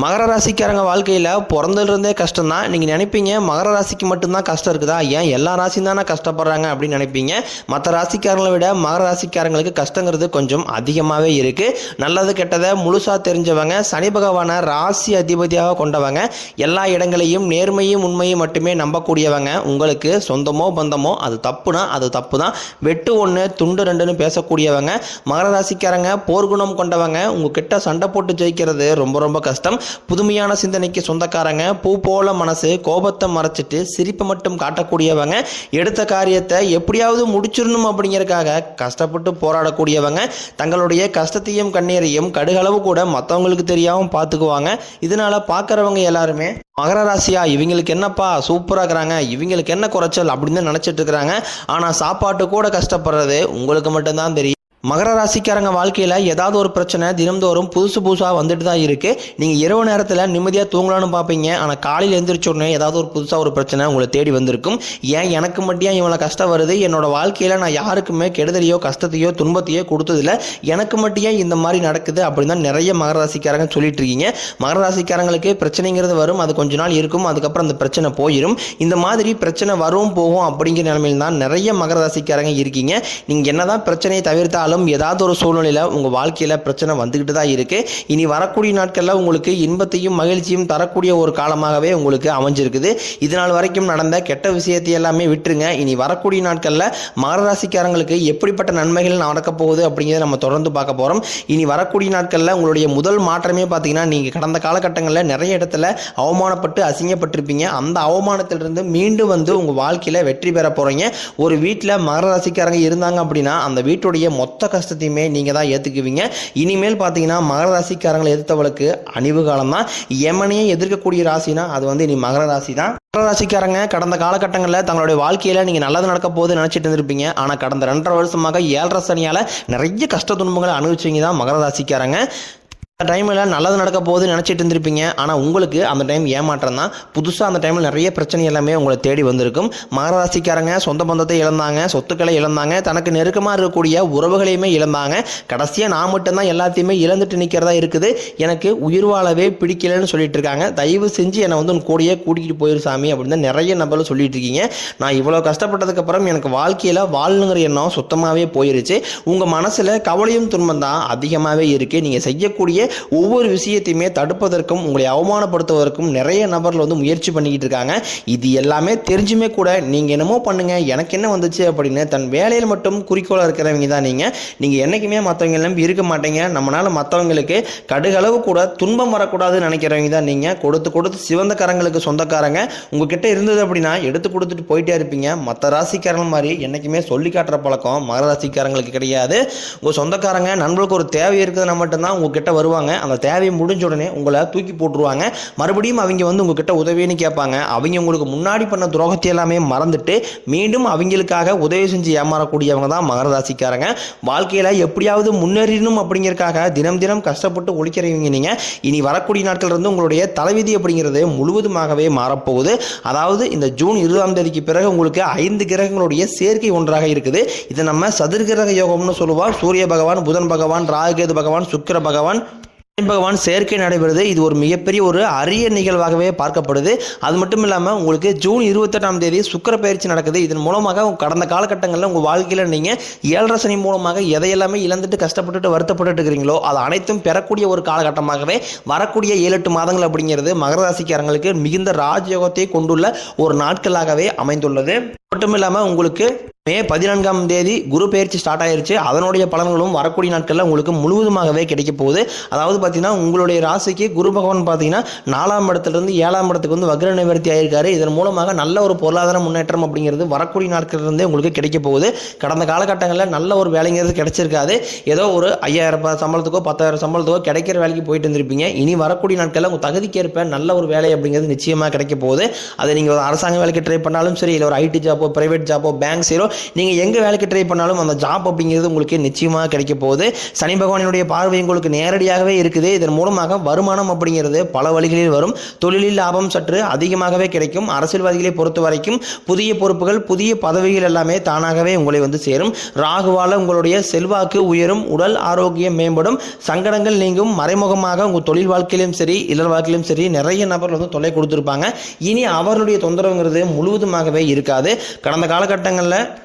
மகர ராசிக்காரங்க வாழ்க்கையில் பிறந்ததுலேருந்தே கஷ்டம் தான். நீங்கள் நினைப்பீங்க மகர ராசிக்கு மட்டும்தான் கஷ்டம் இருக்குதா, ஏன் எல்லா ராசியும் தானே கஷ்டப்படுறாங்க அப்படின்னு நினைப்பீங்க. மற்ற ராசிக்காரங்களை விட மகர ராசிக்காரங்களுக்கு கஷ்டங்கிறது கொஞ்சம் அதிகமாகவே இருக்குது. நல்லது கெட்டதை முழுசாக தெரிஞ்சவங்க, சனி பகவானை ராசி அதிபதியாக கொண்டவங்க, எல்லா இடங்களையும் நேர்மையும் உண்மையும் மட்டுமே நம்பக்கூடியவங்க. உங்களுக்கு சொந்தமோ பந்தமோ அது தப்புனா அது தப்பு தான், வெட்டு ஒன்று துண்டு ரெண்டுன்னு பேசக்கூடியவங்க. மகர ராசிக்காரங்க போர்க்குணம் கொண்டவங்க. உங்ககிட்ட சண்டை போட்டு ஜெயிக்கிறது ரொம்ப ரொம்ப கஷ்டம். புதுமையான சிந்தனைக்கு சொந்தக்காரங்க, பூ போல மனசு, கோபத்தை மறைச்சிட்டு சிரிப்பை மட்டும் காட்டக்கூடியவங்க, எடுத்த காரியத்தை எப்படியாவது முடிச்சிடணும் அப்படிங்கிறதுக்காக கஷ்டப்பட்டு போராடக்கூடியவங்க, தங்களுடைய கஷ்டத்தையும் கண்ணீரையும் கடுகளவு கூட மற்றவங்களுக்கு தெரியாமல் பார்த்துக்குவாங்க. இதனால பார்க்குறவங்க எல்லாருமே மகர ராசியா இவங்களுக்கு என்னப்பா சூப்பராக இருக்கிறாங்க, இவங்களுக்கு என்ன குறைச்சல் அப்படின்னு நினச்சிட்டு இருக்கிறாங்க. ஆனால் சாப்பாட்டு கூட கஷ்டப்படுறது உங்களுக்கு மட்டும்தான் தெரியும். மகர ராசிக்காரங்க வாழ்க்கையில் ஏதாவது ஒரு பிரச்சனை தினம்தோறும் புதுசாக வந்துட்டு தான் இருக்குது. நீங்கள் இரவு நேரத்தில் நிம்மதியாக தூங்கலான்னு பார்ப்பீங்க, ஆனால் காலையில் எழுந்திரிச்சோடனே ஏதாவது ஒரு புதுசாக ஒரு பிரச்சனை உங்களை தேடி வந்திருக்கும். ஏன் எனக்கு மட்டும் இவ்வளோ கஷ்டம் வருது, என்னோட வாழ்க்கையில் நான் யாருக்குமே கெடுதலையோ கஷ்டத்தையோ துன்பத்தையோ கொடுத்ததில்ல, எனக்கு மட்டும் இந்த மாதிரி நடக்குது அப்படின்னு தான் நிறைய மகர ராசிக்காரங்க சொல்லிட்டு இருக்கீங்க. மகர ராசிக்காரங்களுக்கு பிரச்சனைங்கிறது வரும், அது கொஞ்ச நாள் இருக்கும், அதுக்கப்புறம் அந்த பிரச்சனை போயிடும். இந்த மாதிரி பிரச்சனை வரும் போகும் அப்படிங்கிற நிலைமையில் தான் நிறைய மகர ராசிக்காரங்க இருக்கீங்க. நீங்கள் என்னதான் பிரச்சனையை தவிர்த்தாலும் ஏதாவது ஒரு சூழ்நிலையில் உங்கள் வாழ்க்கையில் பிரச்சனை வந்துக்கிட்டு தான் இருக்குது. இனி வரக்கூடிய நாட்களில் உங்களுக்கு இன்பத்தையும் மகிழ்ச்சியும் தரக்கூடிய ஒரு காலமாகவே உங்களுக்கு அமைஞ்சிருக்குது. இதனால் வரைக்கும் நடந்த கெட்ட விஷயத்தை எல்லாமே விட்டுருங்க. இனி வரக்கூடிய நாட்களில் மகர ராசிக்காரங்களுக்கு எப்படிப்பட்ட நன்மைகள் நடக்க போகுது அப்படிங்கிறத நம்ம தொடர்ந்து பார்க்க போகிறோம். இனி வரக்கூடிய நாட்களில் உங்களுடைய முதல் மாற்றமே பார்த்தீங்கன்னா, நீங்கள் கடந்த காலகட்டங்களில் நிறைய இடத்துல அவமானப்பட்டு அசிங்கப்பட்டிருப்பீங்க. அந்த அவமானத்திலிருந்து மீண்டும் வந்து உங்கள் வாழ்க்கையில் வெற்றி பெற போகிறீங்க. ஒரு வீட்டில் மகர ராசிக்காரங்க இருந்தாங்க அப்படின்னா அந்த வீட்டுடைய மொத்த கஷ்டத்தையுமே நீங்க தான் ஏத்துக்குவீங்க. இனிமேல் பார்த்தீங்கன்னா மகர ராசிக்காரங்களை எதிர்த்தவளுக்கு அணிவு காலம் தான். யமனையே எதிர்க்கக்கூடிய ராசினா அது வந்து இனி மகர ராசி தான். மகர ராசிக்காரங்க கடந்த காலகட்டங்களில் தங்களுடைய வாழ்க்கையில் நீங்கள் நல்லது நடக்க போது நினச்சிட்டு இருந்திருப்பீங்க. ஆனால் கடந்த 2.5 வருஷமாக 7.5 சனியால் நிறைய கஷ்ட துன்பங்களை அனுபவிச்சவங்க தான் மகர ராசிக்காரங்க. அந்த டைமில் நல்லது நடக்க போகுது நினச்சிட்டு இருந்திருப்பீங்க, ஆனால் உங்களுக்கு அந்த டைம் ஏமாற்றம் தான். புதுசாக அந்த டைமில் நிறைய பிரச்சனை எல்லாமே உங்களை தேடி வந்திருக்கும். மகர ராசிக்காரங்க சொந்த பந்தத்தை இழந்தாங்க, சொத்துக்களை இழந்தாங்க, தனக்கு நெருக்கமாக இருக்கக்கூடிய உறவுகளையுமே இழந்தாங்க. கடைசியாக நான் மட்டும்தான் எல்லாத்தையுமே இழந்துட்டு நிற்கிறதா இருக்குது, எனக்கு உயிர் வாழவே பிடிக்கலன்னு சொல்லிட்டு இருக்காங்க. தயவு செஞ்சு என்னை வந்து உன் கூடயே கூட்டிகிட்டு போயிரு சாமி அப்படின்னு நிறைய நபர்கள் சொல்லிட்டு இருக்கீங்க. நான் இவ்வளோ கஷ்டப்பட்டதுக்கப்புறம் எனக்கு வாழ்க்கையில் வாழணுங்கிற எண்ணம் சுத்தமாகவே போயிருச்சு. உங்கள் மனசில் கவலையும் துன்பம் தான் அதிகமாகவே இருக்குது. நீங்கள் செய்யக்கூடிய ஒவ்வொரு விஷயத்தையுமே தடுப்பதற்கும் உங்களை அவமானப்படுத்துவதற்கும் நிறைய நபர்கள் வந்து முயற்சி பண்ணிக்கிட்டு இருக்காங்க. இது எல்லாமே தெரிஞ்சுமே கூட நீங்க என்னமோ பண்ணுங்க எனக்கு என்ன வந்துச்சு அப்படின்னு தன் வேலையில் மட்டும் குறிக்கோளாக இருக்கிறவங்க தான் நீங்க என்னைக்குமே மற்றவங்க நம்பி இருக்க மாட்டீங்க. நம்மளால மற்றவங்களுக்கு கடுகளவு கூட துன்பம் வரக்கூடாதுன்னு நினைக்கிறவங்க தான் நீங்க. கொடுத்து சிவந்த கரங்களுக்கு சொந்தக்காரங்க உங்ககிட்ட இருந்தது அப்படின்னா எடுத்து கொடுத்துட்டு போயிட்டே இருப்பீங்க. மற்ற ராசிக்காரங்க மாதிரி என்னைக்குமே சொல்லி காட்டுற பழக்கம் மகர ராசிக்காரங்களுக்கு கிடையாது. உங்க சொந்தக்காரங்க நண்பர்களுக்கு ஒரு தேவை இருக்குதுன்னா மட்டும்தான் உங்ககிட்ட வருவாங்க. அந்த தேவையை முடிஞ்ச உடனே உங்களை தூக்கி போட்டுருவாங்க. மறுபடியும் அவங்க வந்து உங்ககிட்ட உதவின்னு கேட்பாங்க. அவங்க உங்களுக்கு முன்னாடி பண்ண துரோகத்தை எல்லாமே மறந்துட்டு மீண்டும் அவங்களுக்காக உதவி செஞ்சு ஏமாறக்கூடியவங்க தான் மகர ராசிக்காரங்க. வாழ்க்கையில் எப்படியாவது முன்னேறணும் அப்படிங்கிறதுக்காக தினம் கஷ்டப்பட்டு ஒழிக்கிறவங்க நீங்க. இனி வரக்கூடிய நாட்கள் இருந்து உங்களுடைய தலைவிதி அப்படிங்கிறது முழுவதுமாகவே மாறப்போகுது. அதாவது இந்த ஜூன் 20ஆம் தேதிக்கு பிறகு உங்களுக்கு 5 கிரகங்களுடைய சேர்க்கை ஒன்றாக இருக்குது. இதை நம்ம சதுர்கிரக யோகம்னு சொல்லுவோம். சூரிய பகவான், புதன் பகவான், ராகுகேது பகவான், சுக்கிர பகவான், பகவான் சேர்க்கை நடைபெறுது. இது ஒரு மிகப்பெரிய ஒரு அரிய நிகழ்வாகவே பார்க்கப்படுது. அது மட்டும் இல்லாமல் உங்களுக்கு ஜூன் 28ஆம் தேதி சுக்கிர பயிற்சி நடக்குது. இதன் மூலமாக கடந்த காலகட்டங்களில் உங்கள் வாழ்க்கையில் நீங்கள் 7.5 சனி மூலமாக எதையெல்லாமே இழந்துட்டு கஷ்டப்பட்டுட்டு வருத்தப்பட்டு இருக்கிறீங்களோ அது அனைத்தும் பெறக்கூடிய ஒரு காலகட்டமாகவே வரக்கூடிய 7-8 மாதங்கள் அப்படிங்கிறது மகர ராசிக்காரங்களுக்கு மிகுந்த ராஜயோகத்தை கொண்டுள்ள ஒரு நாட்களாகவே அமைந்துள்ளது. மட்டும் இல்லாமல் உங்களுக்கு மே 14ஆம் தேதி குரு பயிற்சி ஸ்டார்ட் ஆயிருச்சு. அதனுடைய பலன்களும் வரக்கூடிய நாட்களில் உங்களுக்கு முழுவதுமாகவே கிடைக்க போகுது. அதாவது பார்த்தீங்கன்னா உங்களுடைய ராசிக்கு குரு பகவான் பார்த்தீங்கன்னா 4ஆம் இடத்துலேருந்து 7ஆம் இடத்துக்கு வந்து வக்ர நிவர்த்தி ஆயிருக்காரு. இதன் மூலமாக நல்ல ஒரு பொருளாதார முன்னேற்றம் அப்படிங்கிறது வரக்கூடிய நாட்களிலிருந்தே உங்களுக்கு கிடைக்க போகுது. கடந்த காலகட்டங்களில் நல்ல ஒரு வேலைங்கிறது கிடைச்சிருக்காது. ஏதோ ஒரு 5000 சம்பளத்துக்கோ 10,000 சம்பளத்துக்கோ கிடைக்கிற வேலைக்கு போயிட்டு இருந்திருப்பீங்க. இனி வரக்கூடிய நாட்களில் உங்கள் தகுதிக்கேற்ப நல்ல ஒரு வேலை அப்படிங்கிறது நிச்சயமாக கிடைக்க போகுது. அதை நீங்கள் அரசாங்க வேலைக்கு ட்ரை பண்ணாலும் சரி, இல்லை ஒரு ஐடி ஜாப்போ, பிரைவேட் ஜாப்போ, பேங்க் சேரோ நீங்கள் எங்கே வேலைக்கு ட்ரை பண்ணாலும் அந்த ஜாப் அப்படிங்கிறது உங்களுக்கு நிச்சயமாக கிடைக்க போகுது. சனி பகவானினுடைய பார்வை உங்களுக்கு நேரடியாகவே இருக்குது. இதன் மூலமாக வருமானம் அப்படிங்கிறது பல வழிகளில் வரும். தொழிலில் லாபம் சற்று அதிகமாகவே கிடைக்கும். அரசியல்வாதிகளை பொறுத்த வரைக்கும் புதிய பொறுப்புகள், புதிய பதவிகள் எல்லாமே தானாகவே உங்களை வந்து சேரும். ராகுவால உங்களுடைய செல்வாக்கு உயரும், உடல் ஆரோக்கியம் மேம்படும், சங்கடங்கள் நீங்கும். மறைமுகமாக உங்கள் தொழில் வாழ்க்கையிலும் சரி, இல்லற வாழ்க்கையிலும் சரி நிறைய நபர்கள் வந்து தொல்லை கொடுத்துருப்பாங்க. இனி அவர்களுடைய தொந்தரவுங்கிறது முழுவதுமாகவே இருக்காது. கடந்த காலகட்டங்களில்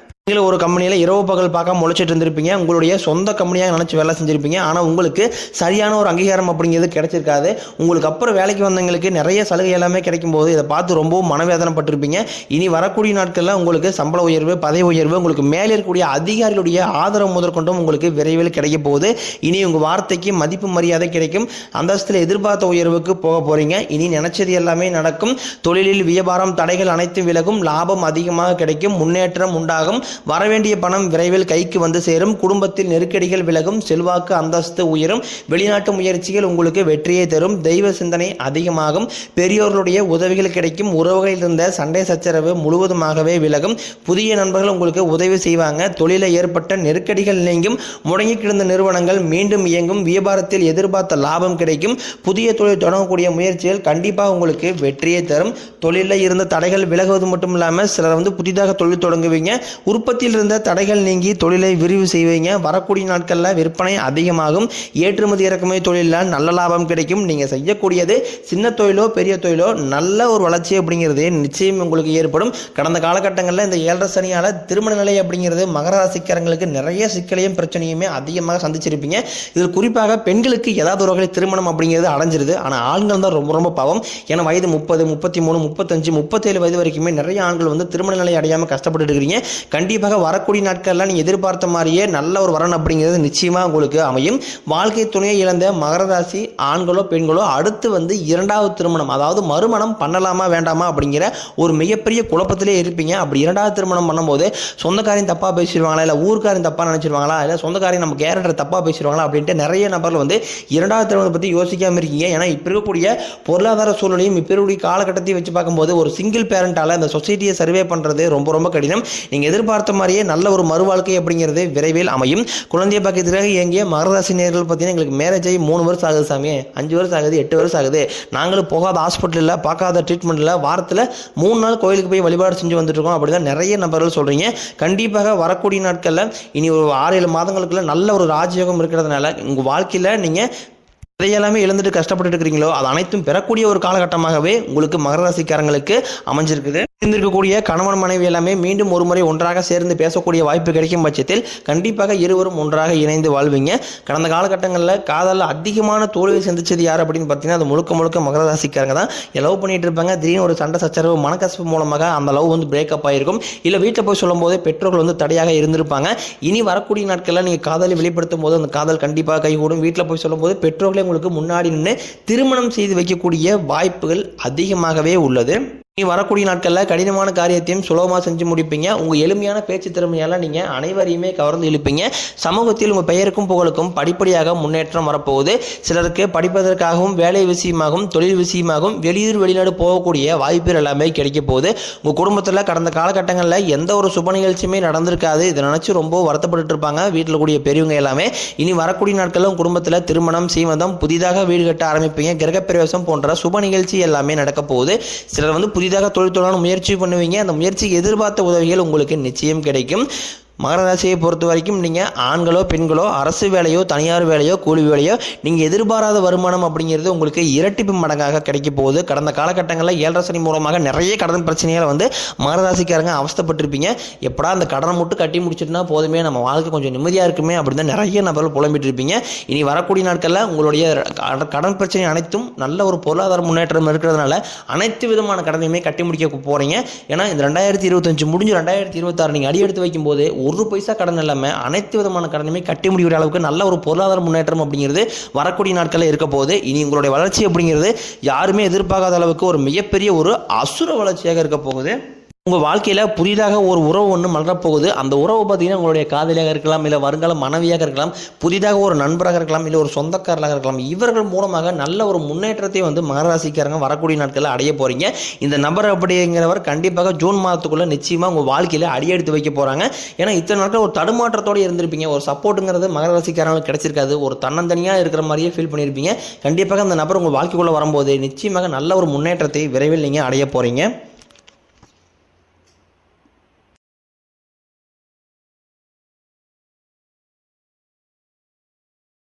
நீங்கள் ஒரு கம்பெனியில் இரவு பகல் பார்க்காம உழைச்சிட்டு இருந்திருப்பீங்க. உங்களுடைய சொந்த கம்பெனியாக நினச்சி வேலை செஞ்சுருப்பீங்க. ஆனால் உங்களுக்கு சரியான ஒரு அங்கீகாரம் அப்படிங்கிறது கிடைச்சிருக்காது. உங்களுக்கு அப்புறம் வேலைக்கு வந்தவங்களுக்கு நிறைய சலுகை எல்லாமே கிடைக்கும் போது இதை பார்த்து ரொம்பவும் மனவேதனைப்பட்டிருப்பீங்க. இனி வரக்கூடிய நாட்களில் உங்களுக்கு சம்பள உயர்வு, பதவி உயர்வு, உங்களுக்கு மேலே இருக்கக்கூடிய அதிகாரிகளுடைய ஆதரவு முதற்கொண்டும் உங்களுக்கு விரைவில் கிடைக்க போகுது. இனி உங்கள் வார்த்தைக்கு மதிப்பு மரியாதை கிடைக்கும். அந்தஸ்தில் எதிர்பார்த்த உயர்வுக்கு போக போகிறீங்க. இனி நினைச்சது எல்லாமே நடக்கும். தொழிலில் வியாபாரம் தடைகள் அனைத்தும் விலகும். லாபம் அதிகமாக கிடைக்கும். முன்னேற்றம் உண்டாகும். வரவேண்டிய பணம் விரைவில் கைக்கு வந்து சேரும். குடும்பத்தில் நெருக்கடிகள் விலகும். செல்வாக்கு அந்தஸ்து உயரும். வெளிநாட்டு முயற்சிகள் உங்களுக்கு வெற்றியை தரும். தெய்வ சிந்தனை அதிகமாகும். பெரியோர்களுடைய உதவிகள் கிடைக்கும். உறவுகளில் இருந்த சண்டை சச்சரவு முழுவதுமாகவே விலகும். புதிய நண்பர்கள் உங்களுக்கு உதவி செய்வாங்க. தொழிலில் ஏற்பட்ட நெருக்கடிகள் நீங்கும். முடங்கி கிடந்த நிறுவனங்கள் மீண்டும் இயங்கும். வியாபாரத்தில் எதிர்பார்த்த லாபம் கிடைக்கும். புதிய தொழில் தொடங்கக்கூடிய முயற்சிகள் கண்டிப்பாக உங்களுக்கு வெற்றியை தரும். தொழிலில் இருந்த தடைகள் விலகுவது மட்டும் இல்லாமல் சிலர் வந்து புதிதாக தொழில் தொடங்குவீங்க. உற்பத்தியில் இருந்த தடைகள் நீங்கி தொழிலை விரிவு செய்வீங்க. வரக்கூடிய நாட்களில் விற்பனை அதிகமாகும். ஏற்றுமதி இறக்குமதி தொழிலில் நல்ல லாபம் கிடைக்கும். நீங்கள் செய்யக்கூடியது சின்ன தொழிலோ பெரிய தொழிலோ நல்ல ஒரு வளர்ச்சி அப்படிங்கிறது நிச்சயம் உங்களுக்கு ஏற்படும். கடந்த காலகட்டங்களில் இந்த 7.5 சனியால் திருமண நிலை அப்படிங்கிறது மகர ராசிக்காரங்களுக்கு நிறைய சிக்கலையும் பிரச்சனையுமே அதிகமாக சந்திச்சிருப்பீங்க. இதில் குறிப்பாக பெண்களுக்கு ஏதாவது ஒரு வகையில் திருமணம் அப்படிங்கிறது அடைஞ்சிருது. ஆனால் ஆண்கள் தான் ரொம்ப ரொம்ப பாவம். ஏன்னா வயது 30, 33, 35, 37 வயது வரைக்குமே நிறைய ஆண்கள் வந்து திருமண நிலை அடையாமல் கஷ்டப்பட்டு இருக்கிறீங்க. கண்டிப்பாக வரக்கூடிய நாட்கள்லாம் நீங்கள் எதிர்பார்த்த மாதிரியே நல்ல ஒரு வரன் அப்படிங்கிறது நிச்சயமாக உங்களுக்கு அமையும். வாழ்க்கை துணையை இழந்த மகர ராசி ஆண்களோ பெண்களோ அடுத்து வந்து 2வது திருமணம், அதாவது மறுமணம் பண்ணலாமா வேண்டாமா அப்படிங்கிற ஒரு மிகப்பெரிய குழப்பத்திலே இருப்பீங்க. அப்படி 2வது திருமணம் பண்ணும்போது சொந்தக்காரையும் தப்பாக பேசிடுவாங்களா, இல்லை ஊருக்காரையும் தப்பாக நினச்சிருவாங்களா, இல்லை சொந்தக்காரையும் நம்ம கேரக்டர் தப்பாக பேசிடுவாங்களா அப்படின்ட்டு நிறைய நபர்கள் வந்து 2வது திருமணத்தை பற்றி யோசிக்காமல் இருக்கீங்க. ஏன்னா இப்போ இருக்கக்கூடிய பொருளாதார சூழலையும் இப்போ இருக்கக்கூடிய காலகட்டத்தையும் வச்சு பார்க்கும்போது ஒரு சிங்கிள் பேரண்டால் இந்த சொசைட்டியை சர்வே பண்ணுறது ரொம்ப ரொம்ப கடினம். நீங்கள் எதிர்பார்த்த மாதிரியே நல்ல ஒரு மறுவாழ்க்கை அப்படிங்கிறது விரைவில் அமையும். குழந்தைய பக்கத்திற்காக இயங்கிய மகராசி நேர்கள் பார்த்தீங்கன்னா எங்களுக்கு மேரேஜ் ஆகி 3 வருஷம் ஆகுது சாமி, 5 வருஷம் ஆகுது, 8 வருஷம் ஆகுது, நாங்களும் போகாத ஹாஸ்பிட்டலில் பார்க்காத ட்ரீட்மெண்ட்டில் வாரத்தில் 3 நாள் கோயிலுக்கு போய் வழிபாடு செஞ்சு வந்துட்டு இருக்கோம் அப்படி தான் நிறைய நபர்கள் சொல்கிறீங்க. கண்டிப்பாக வரக்கூடிய நாட்களில் இனி ஒரு 6-7 மாதங்களுக்குள்ள நல்ல ஒரு ராஜயோகம் இருக்கிறதுனால உங்கள் வாழ்க்கையில் நீங்கள் எதையெல்லாமே இழந்துட்டு கஷ்டப்பட்டு இருக்கிறீங்களோ அது அனைத்தும் பெறக்கூடிய ஒரு காலகட்டமாகவே உங்களுக்கு மகர ராசிக்காரங்களுக்கு அமைஞ்சிருக்குது. இருந்திருக்கக்கூடிய கணவன் மனைவி எல்லாமே மீண்டும் ஒரு முறை ஒன்றாக சேர்ந்து பேசக்கூடிய வாய்ப்பு கிடைக்கும் பட்சத்தில் கண்டிப்பாக இருவரும் ஒன்றாக இணைந்து வாழ்வீங்க. கடந்த காலகட்டங்களில் காதலில் அதிகமான தோல்வியை சந்திச்சது யார் அப்படின்னு பார்த்தீங்கன்னா அது முழுக்க முழுக்க மகர ராசிக்காரங்க தான். லவ் பண்ணிட்டு இருப்பாங்க, திடீர்னு ஒரு சண்டை சச்சரவு மனக்கசப்பு மூலமாக அந்த லவ் வந்து பிரேக்கப் ஆகிருக்கும். இல்லை வீட்டில் போய் சொல்லும் போது பெற்றோர்கள் வந்து தடையாக இருந்திருப்பாங்க. இனி வரக்கூடிய நாட்களில் நீங்கள் காதலை வெளிப்படுத்தும் போது அந்த காதல் கண்டிப்பாக கைகூடும். வீட்டில் போய் சொல்லும் போது பெற்றோர்களே உங்களுக்கு முன்னாடி நின்று திருமணம் செய்து வைக்கக்கூடிய வாய்ப்புகள் அதிகமாகவே உள்ளது. நீ வரக்கூடிய நாட்களில் கடினமான காரியத்தையும் சுலபமாக செஞ்சு முடிப்பீங்க. உங்கள் எளிமையான பேச்சு திறமையால் நீங்கள் அனைவரையுமே கவர்ந்து இழுப்பீங்க. சமூகத்தில் உங்கள் பெயருக்கும் புகழுக்கும் படிப்படியாக முன்னேற்றம் வரப்போகுது. சிலருக்கு படிப்பதற்காகவும் வேலை விஷயமாகவும் தொழில் விஷயமாகவும் வெளிநாடு போகக்கூடிய வாய்ப்புகள் எல்லாமே கிடைக்க போகுது. உங்கள் குடும்பத்தில் கடந்த காலகட்டங்களில் எந்த ஒரு சுப நிகழ்ச்சியுமே நடந்திருக்காது. இதை நினச்சி ரொம்ப வருத்தப்பட்டு இருப்பாங்க வீட்டில் கூடிய பெரியவங்க எல்லாமே. இனி வரக்கூடிய நாட்களில் உங்கள் குடும்பத்தில் திருமணம், சீமந்தம், புதிதாக வீடு கட்ட ஆரம்பிப்பீங்க. கிரகப்பிரவேசம் போன்ற சுப நிகழ்ச்சி எல்லாமே நடக்க போகுது. சிலர் வந்து புதிதாக தொழில் தொடங்க முயற்சி பண்ணுவீங்க. அந்த முயற்சிக்கு எதிர்பார்த்த உதவிகள் உங்களுக்கு நிச்சயம் கிடைக்கும். மகர ராசியை பொறுத்த வரைக்கும் நீங்கள் ஆண்களோ பெண்களோ அரசு வேலையோ தனியார் வேலையோ கூலி வேலையோ நீங்கள் எதிர்பாராத வருமானம் அப்படிங்கிறது உங்களுக்கு இரட்டிப்பு மடங்காக கிடைக்க போகுது. கடந்த காலகட்டங்களில் 7.5 சனி மூலமாக நிறைய கடன் பிரச்சனைகளை வந்து மகர ராசிக்காரங்க அவஸ்தைப்பட்டிருப்பீங்க. எப்படா அந்த கடனை மட்டும் கட்டி முடிச்சுட்டுனா போதுமே, நம்ம வாழ்க்கை கொஞ்சம் நிம்மதியாக இருக்குமே அப்படின்னு தான் நிறைய நபர்கள் புலம்பிட்டு இருப்பீங்க. இனி வரக்கூடிய நாட்களில் உங்களுடைய கடன் பிரச்சனை அனைத்தும் நல்ல ஒரு பொருளாதார முன்னேற்றம் இருக்கிறதுனால அனைத்து விதமான கடனையுமே கட்டி முடிக்க போகிறீங்க. ஏன்னா இந்த 2025 முடிஞ்சு 2026 நீங்கள் அடி எடுத்து வைக்கும்போது 1 பைசா கடன் இல்லாமல் அனைத்து விதமான கடனுமே கட்டி முடிகிற அளவுக்கு நல்ல ஒரு பொருளாதார முன்னேற்றம் அப்படிங்கிறது வரக்கூடிய நாட்களில் இருக்க போகுது. இனி உங்களுடைய வளர்ச்சி அப்படிங்கிறது யாருமே எதிர்பார்க்காத அளவுக்கு ஒரு மிகப்பெரிய ஒரு அசுர வளர்ச்சியாக இருக்க போகுது. உங்கள் வாழ்க்கையில் புதிதாக ஒரு உறவு ஒன்று மலரப்போகுது. அந்த உறவு பார்த்தீங்கன்னா உங்களுடைய காதலியாக இருக்கலாம், இல்லை வருங்கால மனைவியாக இருக்கலாம், புதிதாக ஒரு நண்பராக இருக்கலாம், இல்லை ஒரு சொந்தக்காரராக இருக்கலாம். இவர்கள் மூலமாக நல்ல ஒரு முன்னேற்றத்தை மகர ராசிக்காரங்க வரக்கூடிய நாட்களில் அடைய போகிறீங்க. இந்த நபர் அப்படிங்கிறவர் கண்டிப்பாக ஜூன் மாதத்துக்குள்ளே நிச்சயமாக உங்கள் வாழ்க்கையில் அடியெடுத்து வைக்க போகிறாங்க. ஏன்னா இத்தனை நாட்கள் ஒரு தடுமாற்றத்தோடு இருந்திருப்பீங்க. ஒரு சப்போர்ட்டுங்கிறது மகர ராசிக்காரங்களுக்கு கிடைச்சிருக்காது. ஒரு தன்னந்தனியாக இருக்கிற மாதிரியே ஃபீல் பண்ணியிருப்பீங்க. கண்டிப்பாக அந்த நபர் உங்கள் வாழ்க்கைக்குள்ளே வரும்போது நிச்சயமாக நல்ல ஒரு முன்னேற்றத்தை விரைவில் நீங்கள் அடைய போகிறீங்க.